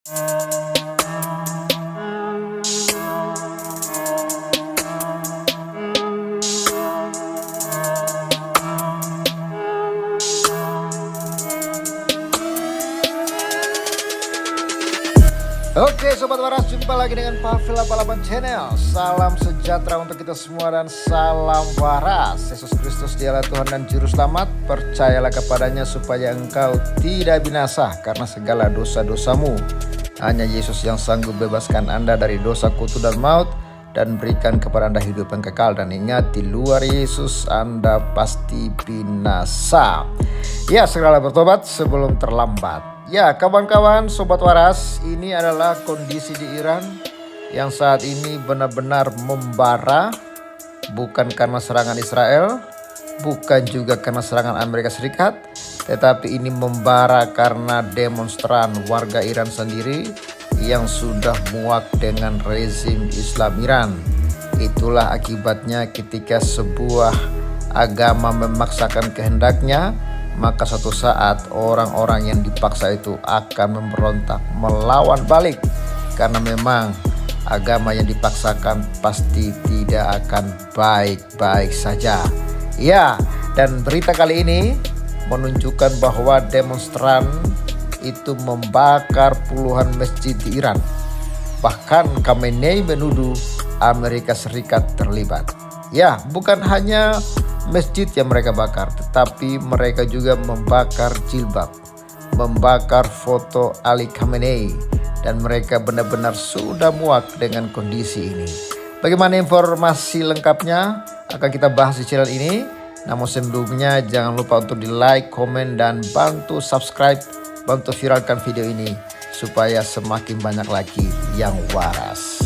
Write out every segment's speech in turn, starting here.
Oke Sobat Waras, jumpa lagi dengan Pavel 88 Channel. Salam sejahtera untuk kita semua dan salam waras. Yesus Kristus dialah Tuhan dan Juru Selamat. Percayalah kepadanya supaya engkau tidak binasa karena segala dosa-dosamu. Hanya Yesus yang sanggup bebaskan Anda dari dosa, kutuk dan maut, dan berikan kepada Anda hidup yang kekal. Dan ingat, di luar Yesus Anda pasti binasa. Ya, segeralah bertobat sebelum terlambat. Ya kawan-kawan Sobat Waras, ini adalah kondisi di Iran yang saat ini benar-benar membara. Bukan karena serangan Israel, bukan juga karena serangan Amerika Serikat, tetapi ini membara karena demonstran warga Iran sendiri yang sudah muak dengan rezim Islam Iran. Itulah akibatnya ketika sebuah agama memaksakan kehendaknya, maka suatu saat orang-orang yang dipaksa itu akan memberontak, melawan balik. Karena memang agama yang dipaksakan pasti tidak akan baik-baik saja. Ya, dan berita kali ini menunjukkan bahwa demonstran itu membakar puluhan masjid di Iran. Bahkan Khamenei menuduh Amerika Serikat terlibat. Ya, bukan hanya masjid yang mereka bakar, tetapi mereka juga membakar jilbab, membakar foto Ali Khamenei, dan mereka benar-benar sudah muak dengan kondisi ini. Bagaimana informasi lengkapnya akan kita bahas di channel ini. Namun sebelumnya jangan lupa untuk di like, komen, dan bantu subscribe, bantu viralkan video ini supaya semakin banyak lagi yang waras.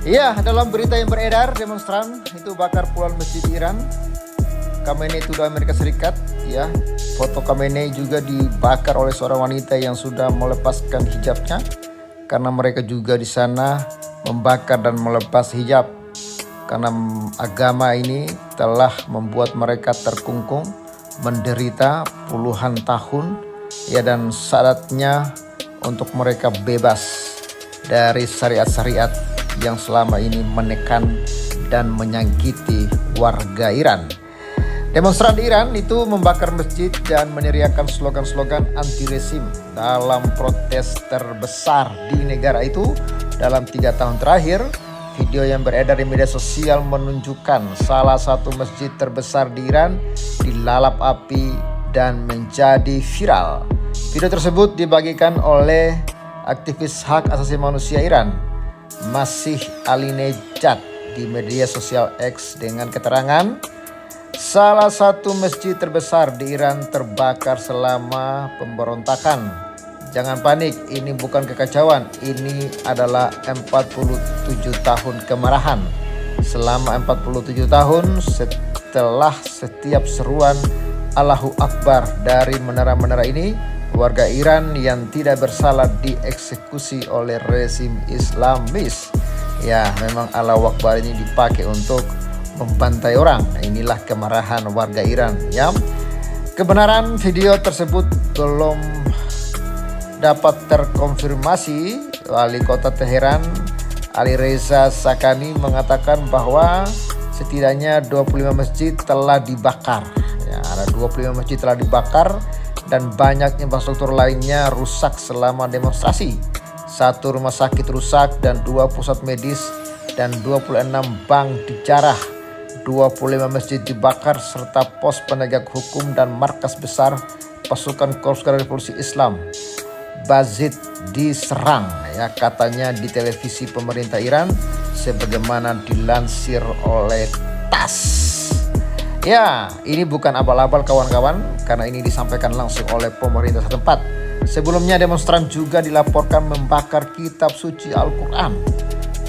Ya, dalam berita yang beredar, demonstran itu bakar puluhan masjid di Iran. Khamenei itu dari Amerika Serikat, ya. Foto Khamenei juga dibakar oleh seorang wanita yang sudah melepaskan hijabnya, karena mereka juga di sana membakar dan melepas hijab. Karena agama ini telah membuat mereka terkungkung, menderita puluhan tahun, ya, dan saatnya untuk mereka bebas dari syariat-syariat yang selama ini menekan dan menyakiti warga Iran. Demonstran di Iran itu membakar masjid dan meneriakkan slogan-slogan anti-rezim dalam protes terbesar di negara itu dalam 3 tahun terakhir. Video yang beredar di media sosial menunjukkan salah satu masjid terbesar di Iran dilalap api dan menjadi viral. Video tersebut dibagikan oleh aktivis hak asasi manusia Iran, Masih Alinejad, di media sosial X dengan keterangan, salah satu masjid terbesar di Iran terbakar selama pemberontakan. Jangan panik, ini bukan kekacauan, ini adalah 47 tahun kemarahan. Selama 47 tahun setelah setiap seruan Allahu Akbar dari menara-menara ini, warga Iran yang tidak bersalah dieksekusi oleh rezim Islamis. Ya, memang Allahu Akbar ini dipakai untuk membantai orang. Inilah kemarahan warga Iran, ya. Kebenaran video tersebut belum dapat terkonfirmasi. Wali Kota Teheran Ali Reza Sakani mengatakan bahwa setidaknya 25 masjid telah dibakar. Ya, ada 25 masjid telah dibakar dan banyak infrastruktur lainnya rusak selama demonstrasi. 1 rumah sakit rusak dan 2 pusat medis dan 26 bank dijarah. 25 masjid dibakar serta pos penegak hukum dan markas besar pasukan Korps Revolusi Islam Bazid diserang, ya, katanya di televisi pemerintah Iran sebagaimana dilansir oleh TASS. Ya, ini bukan abal-abal kawan-kawan, karena ini disampaikan langsung oleh pemerintah setempat. Sebelumnya demonstran juga dilaporkan membakar kitab suci Al-Quran.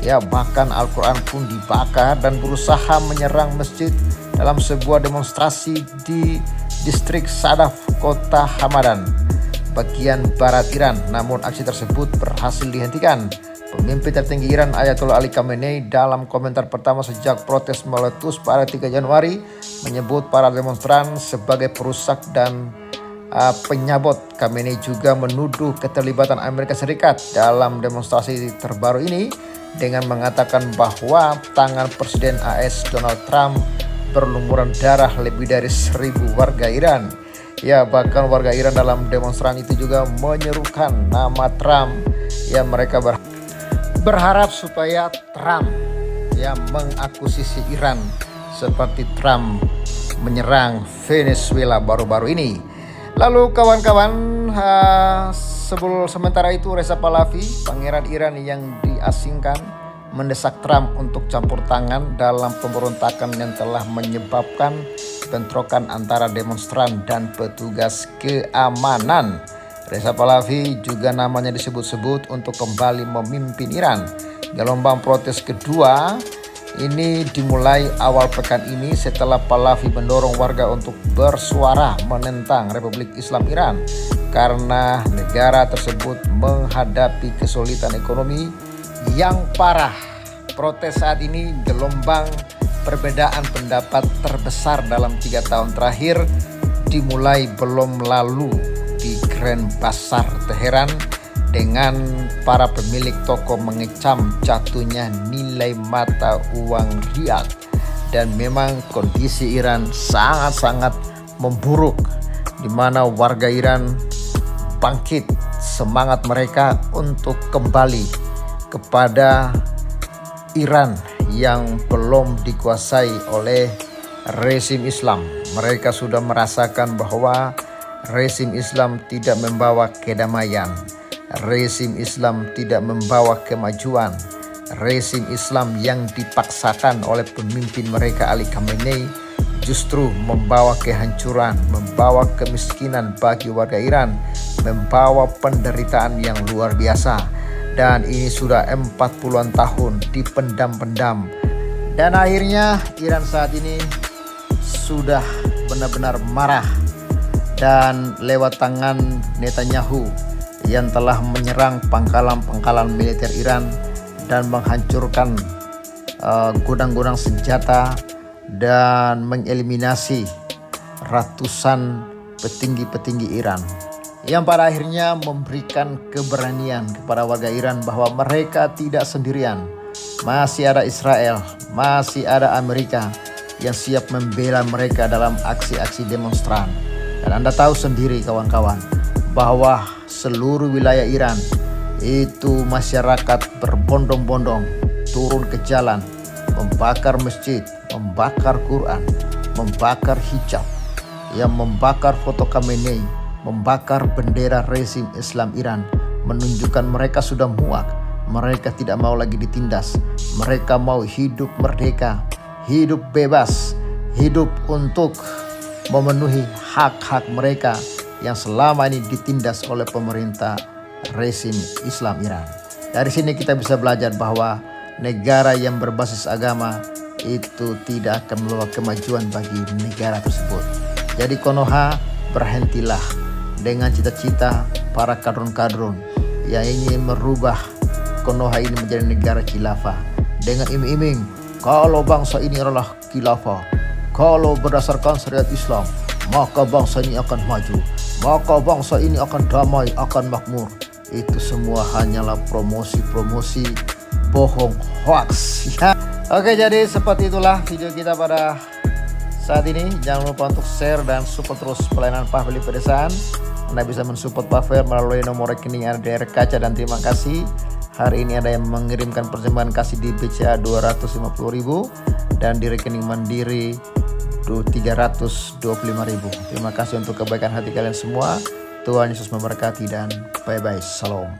Ya, bahkan Al-Quran pun dibakar dan berusaha menyerang masjid dalam sebuah demonstrasi di distrik Sadaf, kota Hamadan. bagian barat Iran. Namun aksi tersebut berhasil dihentikan. Pemimpin tertinggi Iran Ayatollah Ali Khamenei dalam komentar pertama sejak protes meletus pada 3 Januari menyebut para demonstran sebagai perusak dan penyabot. Khamenei juga menuduh keterlibatan Amerika Serikat dalam demonstrasi terbaru ini dengan mengatakan bahwa tangan Presiden AS Donald Trump berlumuran darah lebih dari 1.000 warga Iran. Ya, bahkan warga Iran dalam demonstran itu juga menyerukan nama Trump. Ya, mereka berharap supaya Trump mengakuisisi Iran seperti Trump menyerang Venezuela baru-baru ini. Lalu kawan-kawan, sementara itu Reza Pahlavi, pangeran Iran yang diasingkan, mendesak Trump untuk campur tangan dalam pemberontakan yang telah menyebabkan bentrokan antara demonstran dan petugas keamanan. Reza Pahlavi juga namanya disebut-sebut untuk kembali memimpin Iran. Gelombang protes kedua ini dimulai awal pekan ini setelah Pahlavi mendorong warga untuk bersuara menentang Republik Islam Iran karena negara tersebut menghadapi kesulitan ekonomi yang parah. Protes saat ini gelombang perbedaan pendapat terbesar dalam 3 tahun terakhir dimulai belum lalu di Grand Bazar Teheran dengan para pemilik toko mengecam jatuhnya nilai mata uang rial. Dan memang kondisi Iran sangat-sangat memburuk, di mana warga Iran bangkit semangat mereka untuk kembali kepada Iran yang belum dikuasai oleh rezim Islam. Mereka sudah merasakan bahwa rezim Islam tidak membawa kedamaian, rezim Islam tidak membawa kemajuan, rezim Islam yang dipaksakan oleh pemimpin mereka Ali Khamenei justru membawa kehancuran, membawa kemiskinan bagi warga Iran, membawa penderitaan yang luar biasa. Dan ini sudah 40-an tahun dipendam-pendam. Dan akhirnya Iran saat ini sudah benar-benar marah. Dan lewat tangan Netanyahu yang telah menyerang pangkalan-pangkalan militer Iran dan menghancurkan gudang-gudang senjata dan mengeliminasi ratusan petinggi-petinggi Iran, yang pada akhirnya memberikan keberanian kepada warga Iran bahwa mereka tidak sendirian. Masih ada Israel, masih ada Amerika yang siap membela mereka dalam aksi-aksi demonstran. Dan Anda tahu sendiri kawan-kawan bahwa seluruh wilayah Iran itu masyarakat berbondong-bondong turun ke jalan, membakar masjid, membakar Quran, membakar hijab, yang membakar foto Khamenei, membakar bendera rezim Islam Iran, menunjukkan mereka sudah muak, mereka tidak mau lagi ditindas, mereka mau hidup merdeka, hidup bebas, hidup untuk memenuhi hak-hak mereka yang selama ini ditindas oleh pemerintah rezim Islam Iran. Dari sini kita bisa belajar bahwa negara yang berbasis agama itu tidak akan membawa kemajuan bagi negara tersebut. Jadi Konoha, berhentilah dengan cita-cita para kadrun-kadrun yang ingin merubah Konoha ini menjadi negara khilafah dengan iming-iming kalau bangsa ini adalah khilafah, kalau berdasarkan syariat Islam, maka bangsa ini akan maju, maka bangsa ini akan damai, akan makmur. Itu semua hanyalah promosi-promosi bohong, hoax ya. Oke, jadi seperti itulah video kita pada saat ini. Jangan lupa untuk share dan support terus pelayanan Pavel di pedesaan. Anda bisa mensupport Pavel melalui nomor rekening yang ada di layar kaca, dan terima kasih. Hari ini ada yang mengirimkan persembahan kasih di BCA 250.000 dan di rekening Mandiri 325.000. Terima kasih untuk kebaikan hati kalian semua. Tuhan Yesus memberkati dan bye-bye. Shalom.